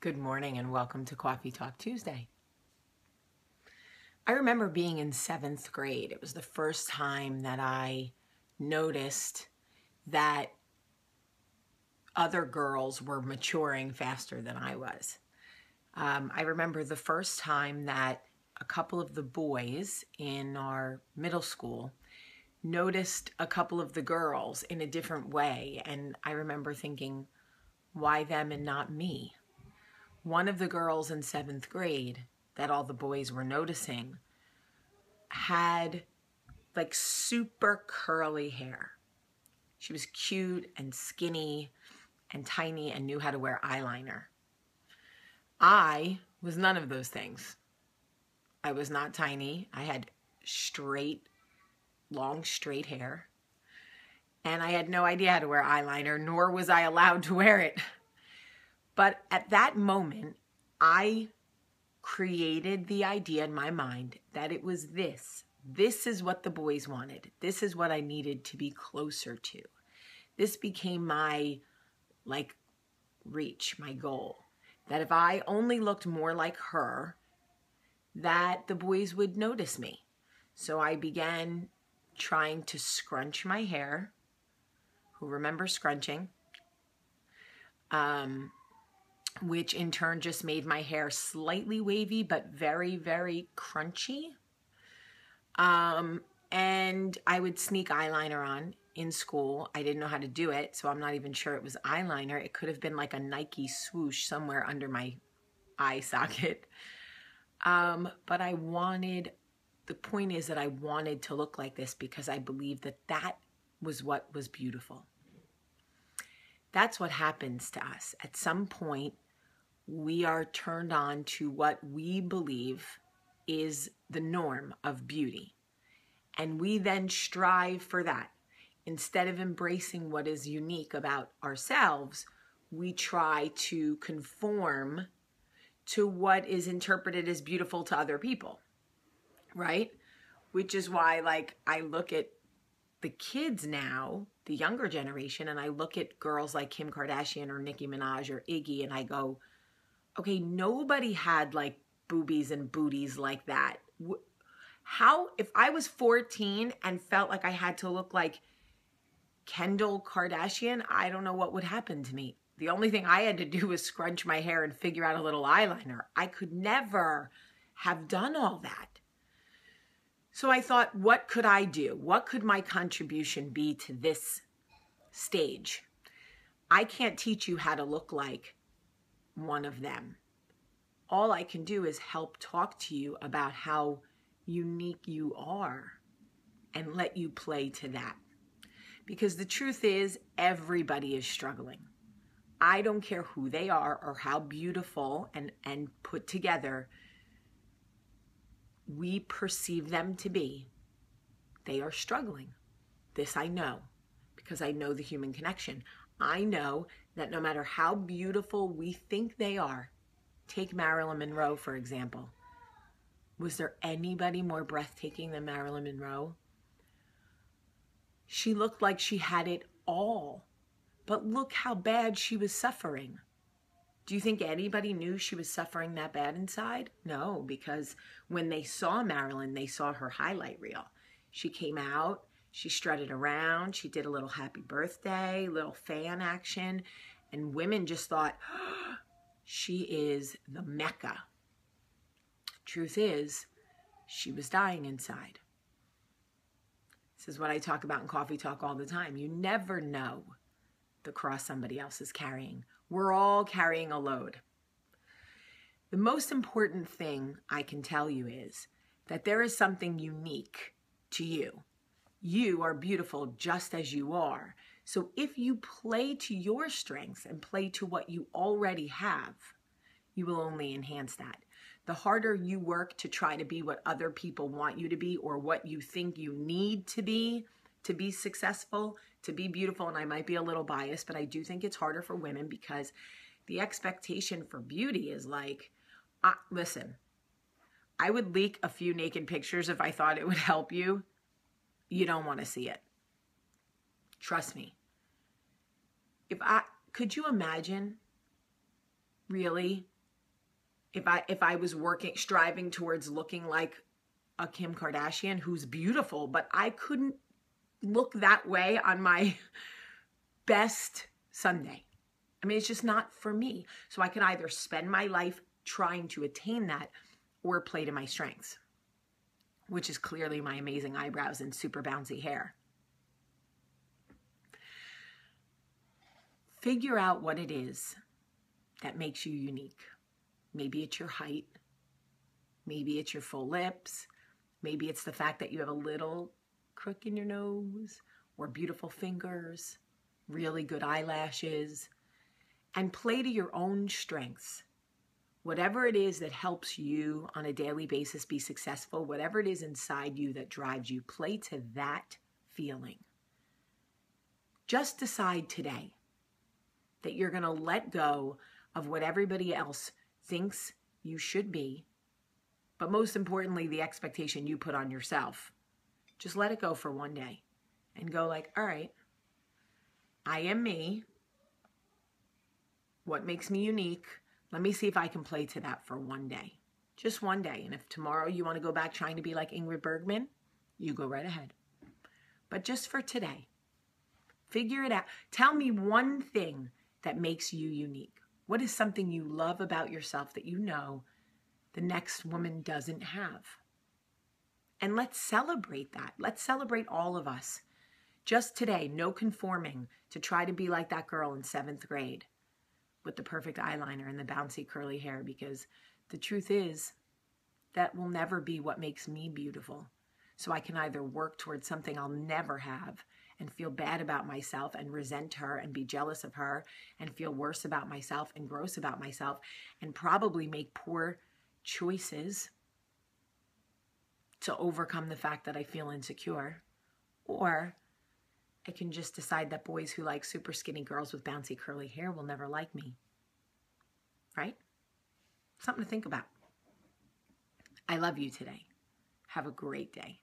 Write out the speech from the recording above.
Good morning and welcome to Cawfeetawk Tuesday. I remember being in 7th grade. It was the first time that I noticed that other girls were maturing faster than I was. I remember the first time that a couple of the boys in our middle school noticed a couple of the girls in a different way, and I remember thinking, why them and not me? One of the girls in 7th grade that all the boys were noticing had like super curly hair. She was cute and skinny and tiny and knew how to wear eyeliner. I was none of those things. I was not tiny. I had long straight hair, and I had no idea how to wear eyeliner, nor was I allowed to wear it. But at that moment, I created the idea in my mind that it was this. This is what the boys wanted. This is what I needed to be closer to. This became my, reach, my goal. That if I only looked more like her, that the boys would notice me. So I began trying to scrunch my hair. Who remembers scrunching? Which in turn just made my hair slightly wavy, but very, very crunchy. And I would sneak eyeliner on in school. I didn't know how to do it, so I'm not even sure it was eyeliner. It could have been like a Nike swoosh somewhere under my eye socket. But the point is that I wanted to look like this because I believed that that was what was beautiful. That's what happens to us. At some point, we are turned on to what we believe is the norm of beauty. And we then strive for that. Instead of embracing what is unique about ourselves, we try to conform to what is interpreted as beautiful to other people, right? Which is why, I look at the kids now, the younger generation, and I look at girls like Kim Kardashian or Nicki Minaj or Iggy, and I go, okay, nobody had boobies and booties like that. If I was 14 and felt like I had to look like Kendall Kardashian, I don't know what would happen to me. The only thing I had to do was scrunch my hair and figure out a little eyeliner. I could never have done all that. So I thought, what could I do? What could my contribution be to this stage? I can't teach you how to look like one of them. All I can do is help talk to you about how unique you are and let you play to that. Because the truth is, everybody is struggling. I don't care who they are or how beautiful and put together we perceive them to be. They are struggling. This I know because I know the human connection. I know that no matter how beautiful we think they are, take Marilyn Monroe, for example. Was there anybody more breathtaking than Marilyn Monroe? She looked like she had it all, but look how bad she was suffering. Do you think anybody knew she was suffering that bad inside? No, because when they saw Marilyn, they saw her highlight reel. She came out, she strutted around, she did a little happy birthday, little fan action, and women just thought, oh, she is the Mecca. Truth is, she was dying inside. This is what I talk about in Cawfeetawk all the time. You never know the cross somebody else is carrying. We're all carrying a load. The most important thing I can tell you is that there is something unique to you. You are beautiful just as you are. So if you play to your strengths and play to what you already have, you will only enhance that. The harder you work to try to be what other people want you to be or what you think you need to be successful, to be beautiful, and I might be a little biased, but I do think it's harder for women because the expectation for beauty is listen, I would leak a few naked pictures if I thought it would help you. You don't want to see it. Trust me. Could you imagine really if I was striving towards looking like a Kim Kardashian, who's beautiful, but I couldn't look that way on my best Sunday. I mean, it's just not for me. So I can either spend my life trying to attain that or play to my strengths, which is clearly my amazing eyebrows and super bouncy hair. Figure out what it is that makes you unique. Maybe it's your height. Maybe it's your full lips. Maybe it's the fact that you have a little crook in your nose or beautiful fingers, really good eyelashes, and play to your own strengths. Whatever it is that helps you on a daily basis be successful, whatever it is inside you that drives you, play to that feeling. Just decide today that you're going to let go of what everybody else thinks you should be, but most importantly, the expectation you put on yourself. Just let it go for one day and go like, all right, I am me. What makes me unique? Let me see if I can play to that for one day. Just one day. And if tomorrow you want to go back trying to be like Ingrid Bergman, you go right ahead. But just for today, figure it out. Tell me one thing that makes you unique. What is something you love about yourself that you know the next woman doesn't have? And let's celebrate that. Let's celebrate all of us. Just today, no conforming to try to be like that girl in 7th grade with the perfect eyeliner and the bouncy curly hair, because the truth is that will never be what makes me beautiful. So I can either work towards something I'll never have and feel bad about myself and resent her and be jealous of her and feel worse about myself and gross about myself and probably make poor choices to overcome the fact that I feel insecure. Or I can just decide that boys who like super skinny girls with bouncy curly hair will never like me. Right? Something to think about. I love you today. Have a great day.